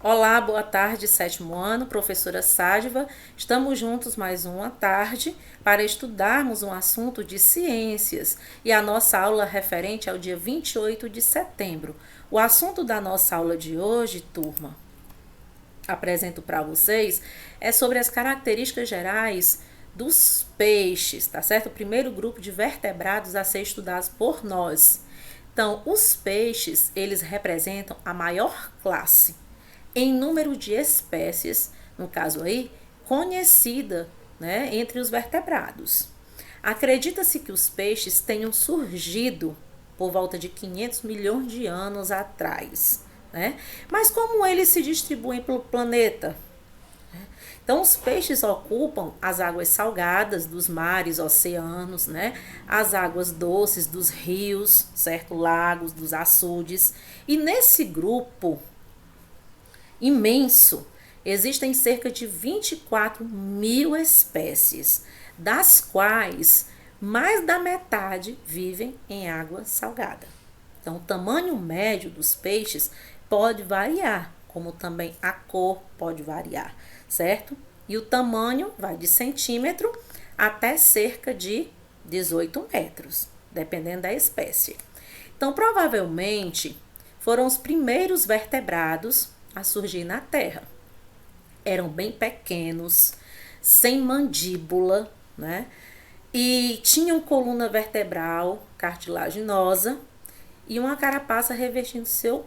Olá, boa tarde, sétimo ano, professora Sádiva. Estamos juntos mais uma tarde para estudarmos um assunto de ciências e a nossa aula referente ao dia 28 de setembro. O assunto da nossa aula de hoje, turma, apresento para vocês, é sobre as características gerais dos peixes, tá certo? O primeiro grupo de vertebrados a ser estudados por nós. Então, os peixes, eles representam a maior classe em número de espécies, no caso aí, conhecida, né, entre os vertebrados. Acredita-se que os peixes tenham surgido por volta de 500 milhões de anos atrás, né? Mas como eles se distribuem pelo planeta? Então, os peixes ocupam as águas salgadas dos mares, oceanos, né? As águas doces dos rios, certo? Lagos, dos açudes. E nesse grupo imenso, existem cerca de 24 mil espécies, das quais mais da metade vivem em água salgada. Então, o tamanho médio dos peixes pode variar, como também a cor pode variar, certo? E o tamanho vai de centímetro até cerca de 18 metros, dependendo da espécie. Então, provavelmente, foram os primeiros vertebrados a surgir na Terra. Eram bem pequenos, sem mandíbula, né? E tinham coluna vertebral cartilaginosa e uma carapaça revestindo seu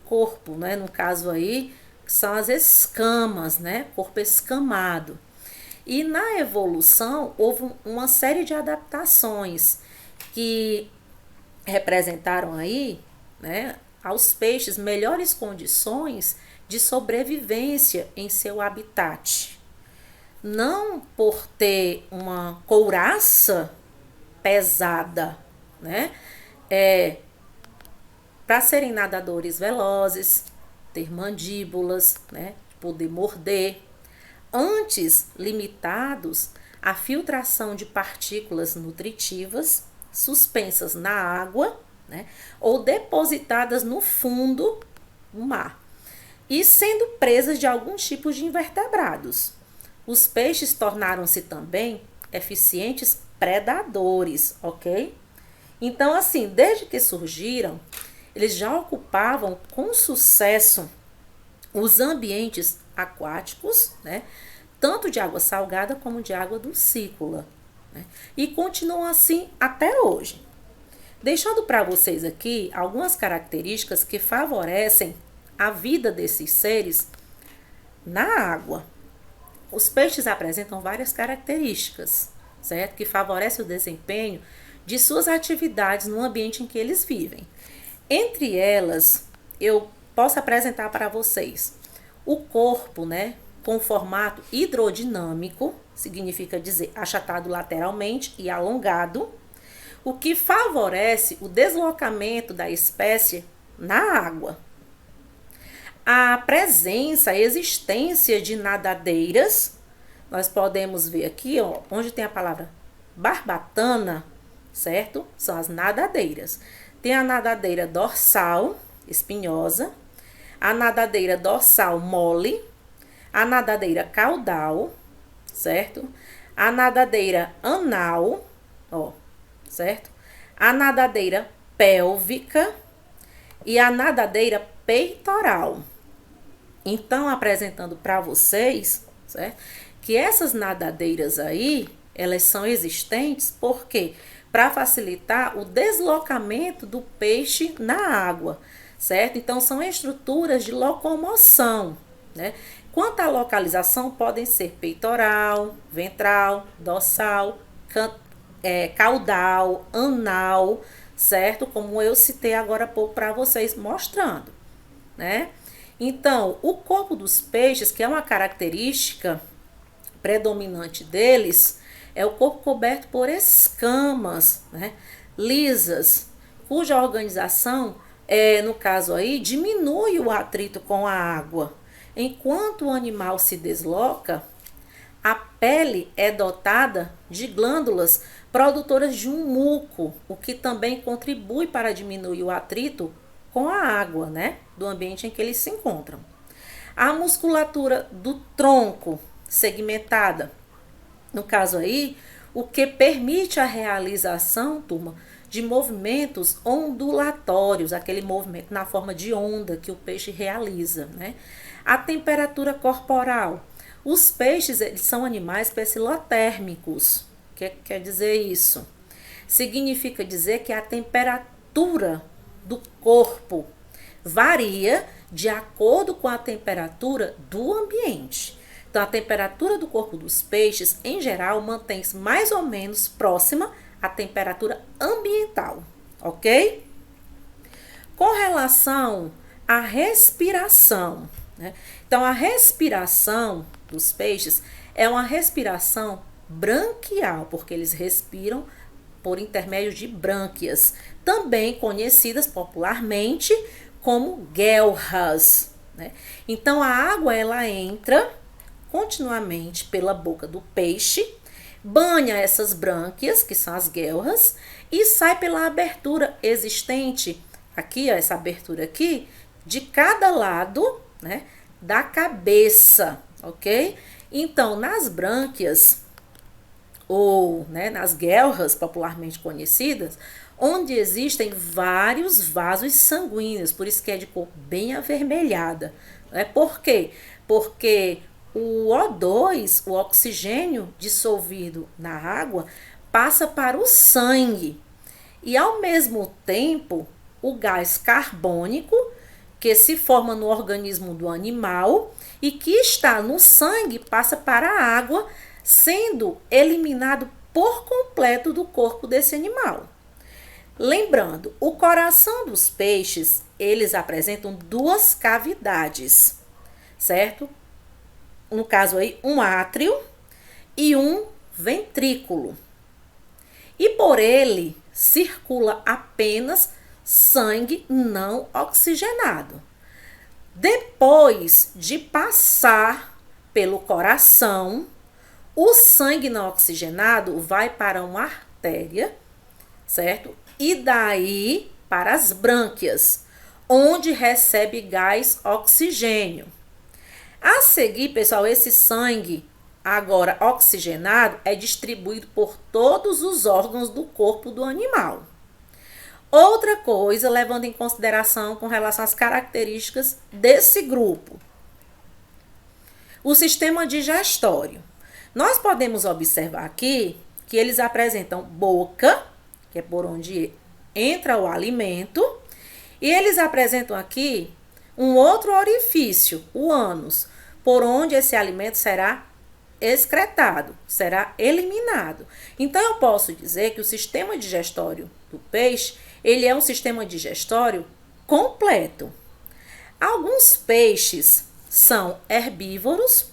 corpo, né? No caso aí, são as escamas, né? Corpo escamado. E na evolução houve uma série de adaptações que representaram aí, né, aos peixes melhores condições de sobrevivência em seu habitat. Não por ter uma couraça pesada, né? Para serem nadadores velozes, ter mandíbulas, né? Poder morder. Antes, limitados à filtração de partículas nutritivas suspensas na água, né? Ou depositadas no fundo do mar e sendo presas de alguns tipos de invertebrados. Os peixes tornaram-se também eficientes predadores, ok? Então, assim, desde que surgiram, eles já ocupavam com sucesso os ambientes aquáticos, né? Tanto de água salgada como de água dulcícola, né? E continuam assim até hoje. Deixando para vocês aqui algumas características que favorecem a vida desses seres na água. Os peixes apresentam várias características, certo? Que favorecem o desempenho de suas atividades no ambiente em que eles vivem. Entre elas, eu posso apresentar para vocês o corpo, né, com formato hidrodinâmico, significa dizer achatado lateralmente e alongado, o que favorece o deslocamento da espécie na água. A presença, a existência de nadadeiras, nós podemos ver aqui, ó, onde tem a palavra barbatana, certo? São as nadadeiras. Tem a nadadeira dorsal, espinhosa, a nadadeira dorsal mole, a nadadeira caudal, certo? A nadadeira anal, ó, certo? A nadadeira pélvica e a nadadeira peitoral. Então, apresentando para vocês, certo? Que essas nadadeiras aí, elas são existentes porque para facilitar o deslocamento do peixe na água, certo? Então, são estruturas de locomoção, né? Quanto à localização, podem ser peitoral, ventral, dorsal, caudal, anal, certo? Como eu citei agora há pouco para vocês, mostrando, né? Então, o corpo dos peixes, que é uma característica predominante deles, é o corpo coberto por escamas, né, lisas, cuja organização, no caso aí, diminui o atrito com a água. Enquanto o animal se desloca, a pele é dotada de glândulas produtoras de um muco, o que também contribui para diminuir o atrito com a água, né, do ambiente em que eles se encontram. A musculatura do tronco segmentada. No caso aí, o que permite a realização, turma, de movimentos ondulatórios, aquele movimento na forma de onda que o peixe realiza, né? A temperatura corporal. Os peixes, eles são animais pecilotérmicos. O que quer dizer isso? Significa dizer que a temperatura do corpo varia de acordo com a temperatura do ambiente. Então, a temperatura do corpo dos peixes, em geral, mantém-se mais ou menos próxima à temperatura ambiental, ok? Com relação à respiração, né? Então, a respiração dos peixes é uma respiração branquial, porque eles respiram por intermédio de brânquias, também conhecidas popularmente como guelras, né? Então, a água ela entra continuamente pela boca do peixe, banha essas brânquias, que são as guelras, e sai pela abertura existente, aqui, ó, essa abertura aqui, de cada lado, né, da cabeça, ok? Então, nas brânquias, ou, né, nas guelras, popularmente conhecidas, onde existem vários vasos sanguíneos, por isso que é de cor bem avermelhada. Né? Por quê? Porque o O2, o oxigênio dissolvido na água, passa para o sangue. E, ao mesmo tempo, o gás carbônico, que se forma no organismo do animal e que está no sangue, passa para a água, sendo eliminado por completo do corpo desse animal. Lembrando, o coração dos peixes, eles apresentam duas cavidades, certo? No caso aí, um átrio e um ventrículo. E por ele circula apenas sangue não oxigenado. Depois de passar pelo coração, o sangue não oxigenado vai para uma artéria, certo? E daí para as brânquias, onde recebe gás oxigênio. A seguir, pessoal, esse sangue agora oxigenado é distribuído por todos os órgãos do corpo do animal. Outra coisa, levando em consideração com relação às características desse grupo, o sistema digestório. Nós podemos observar aqui que eles apresentam boca, que é por onde entra o alimento, e eles apresentam aqui um outro orifício, o ânus, por onde esse alimento será excretado, será eliminado. Então, eu posso dizer que o sistema digestório do peixe, ele é um sistema digestório completo. Alguns peixes são herbívoros,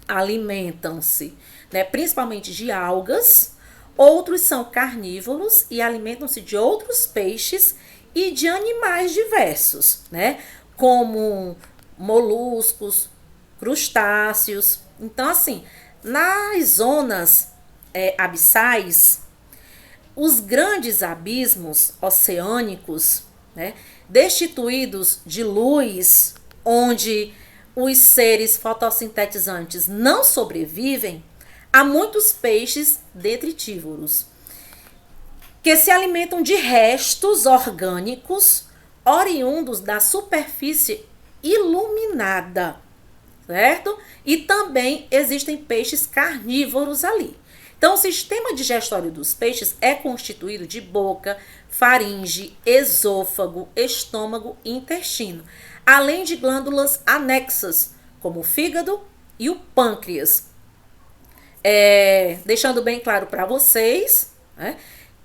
alimentam-se, né, principalmente de algas. Outros são carnívoros e alimentam-se de outros peixes e de animais diversos, né, como moluscos, crustáceos. Então, assim, nas zonas abissais, os grandes abismos oceânicos, né, destituídos de luz, onde os seres fotossintetizantes não sobrevivem, há muitos peixes detritívoros, que se alimentam de restos orgânicos oriundos da superfície iluminada, certo? E também existem peixes carnívoros ali. Então, o sistema digestório dos peixes é constituído de boca, faringe, esôfago, estômago e intestino, além de glândulas anexas, como o fígado e o pâncreas. Deixando bem claro para vocês, né,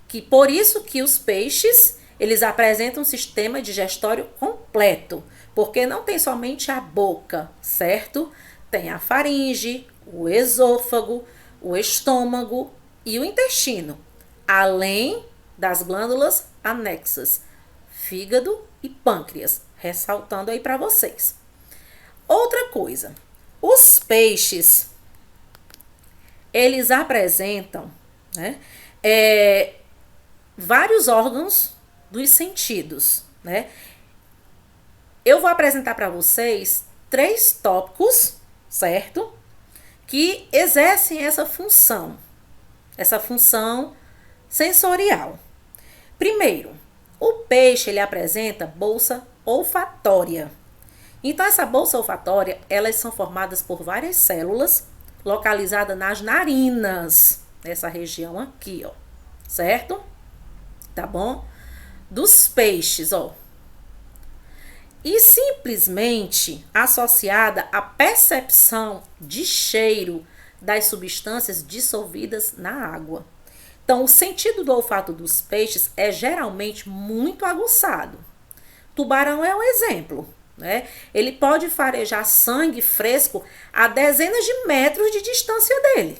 que por isso que os peixes, eles apresentam um sistema digestório completo, porque não tem somente a boca, certo? Tem a faringe, o esôfago, o estômago e o intestino, além das glândulas anexas, fígado e pâncreas, ressaltando aí para vocês. Outra coisa, os peixes, eles apresentam, né, vários órgãos dos sentidos, né? Eu vou apresentar para vocês 3 tópicos, certo? Que exercem essa função sensorial. Primeiro, o peixe ele apresenta bolsa olfatória. Então, essa bolsa olfatória, elas são formadas por várias células localizadas nas narinas, nessa região aqui, ó, certo? Tá bom? Dos peixes, ó. E simplesmente associada à percepção de cheiro das substâncias dissolvidas na água. Então, o sentido do olfato dos peixes é geralmente muito aguçado. Tubarão é um exemplo, né? Ele pode farejar sangue fresco a dezenas de metros de distância dele.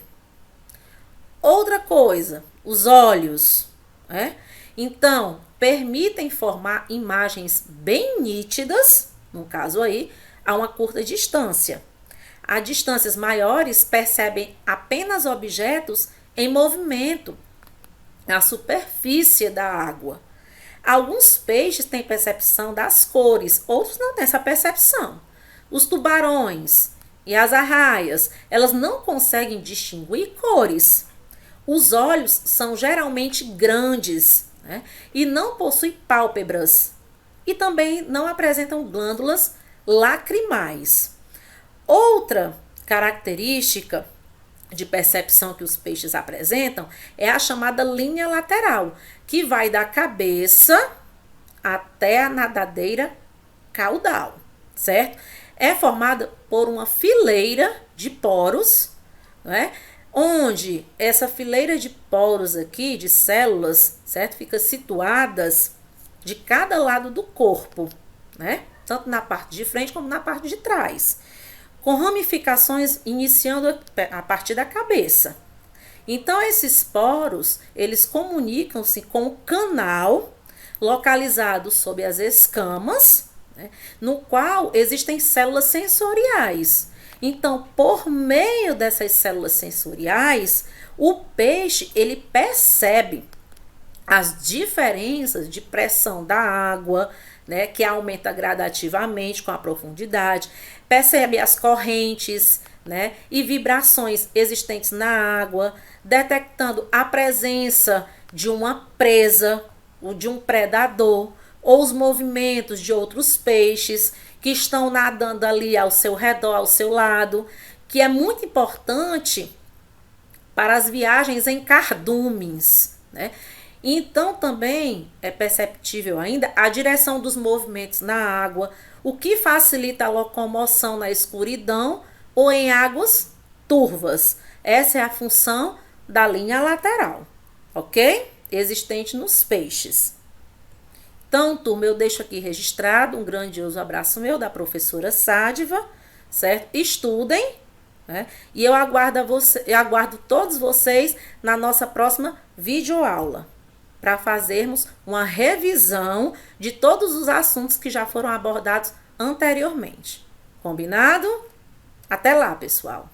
Outra coisa, os olhos, né? Então, permitem formar imagens bem nítidas, no caso aí, a uma curta distância. A distâncias maiores percebem apenas objetos em movimento na superfície da água. Alguns peixes têm percepção das cores, outros não têm essa percepção. Os tubarões e as arraias, elas não conseguem distinguir cores. Os olhos são geralmente grandes, né, e não possuem pálpebras. E também não apresentam glândulas lacrimais. Outra característica de percepção que os peixes apresentam é a chamada linha lateral, que vai da cabeça até a nadadeira caudal, certo? É formada por uma fileira de poros, né? Onde essa fileira de poros aqui, de células, certo? Fica situadas de cada lado do corpo, né? Tanto na parte de frente como na parte de trás, com ramificações iniciando a partir da cabeça. Então, esses poros, eles comunicam-se com o canal localizado sob as escamas, né, no qual existem células sensoriais. Então, por meio dessas células sensoriais, o peixe, ele percebe as diferenças de pressão da água, né, que aumenta gradativamente com a profundidade, percebe as correntes, né, e vibrações existentes na água, detectando a presença de uma presa ou de um predador, ou os movimentos de outros peixes que estão nadando ali ao seu redor, ao seu lado, que é muito importante para as viagens em cardumes, né? Então, também é perceptível ainda a direção dos movimentos na água, o que facilita a locomoção na escuridão ou em águas turvas. Essa é a função da linha lateral, ok? Existente nos peixes. Então, turma, eu deixo aqui registrado um grandioso abraço meu da professora Sádiva, certo? Estudem, né? E eu aguardo todos vocês na nossa próxima videoaula, para fazermos uma revisão de todos os assuntos que já foram abordados anteriormente. Combinado? Até lá, pessoal!